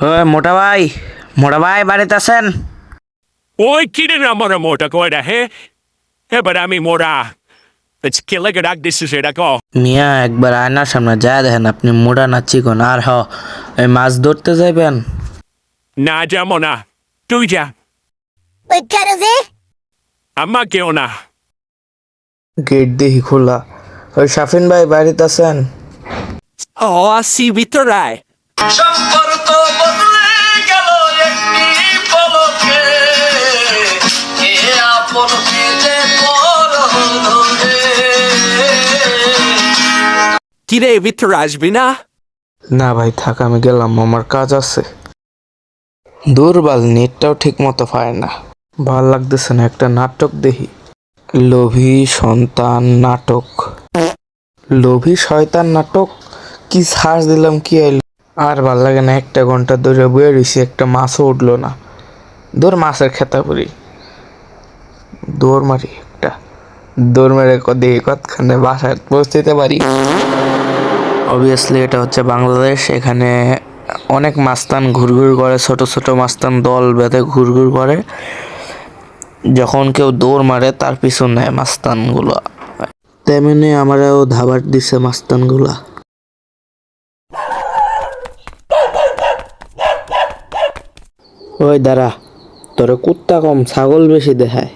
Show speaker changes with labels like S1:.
S1: ওই মোটা ভাই বাড়িতে আছেন?
S2: ওই কিনে না মরা মোটা কয়টা হে এবার আমি মোরা কে লেগে ডাক দিচ্ছিস এটা ক
S1: মিয়া একবার আয়নার সামনে যায় দেখেন আপনি মোটা না চিকন। আর এই মাছ ধরতে যাইবেন?
S2: না যাবো না তুই যা
S3: Wait, Karaze?
S2: আমাকেও না
S1: গেট দেখি খোলা। ওই শাফিন ভাই বাড়িতে আছেন?
S2: ও আসি ভিতরায়
S4: সম্পর্ক বদলে গেল একটি পলকে এ আপন যে পর হলো রে
S2: কিরে ভিতরে আসবি না
S1: না ভাই থাক, আমি গেলাম, আমার কাজ আছে। দুর্বল নেটটাও ঠিক মতো পায় না, ভাল লাগতেছে না। একটা নাটক দেখি, লোভী সন্তান নাটক। লোভী শয়তান নাটক কি সার্চ দিলাম, কি আইল আর ভাল লাগে না। 1 ঘন্টা ধরে বয়ে রয়েছি, একটা মাছও উঠলো না। দৌড় মাছের খেতা পড়ি, দৌড় মারি একটা, দৌড় মেরে দেখি কতখানে বাসায় পৌঁছতে পারি। অবভিয়াসলি এটা হচ্ছে বাংলাদেশ, এখানে অনেক মাস্তান ঘুরঘুর করে, ছোট ছোট মাস্তান দল বেঁধে ঘুরঘুর করে। যখন কেউ দৌড় মারে তার পিছু নেয় মাস্তানগুলো, তেমনি আমারও ধাবার দিছে মাস্তানগুলা। ওই দাঁড়া, তোর কুত্তা কম ছাগল বেশি দেখায়।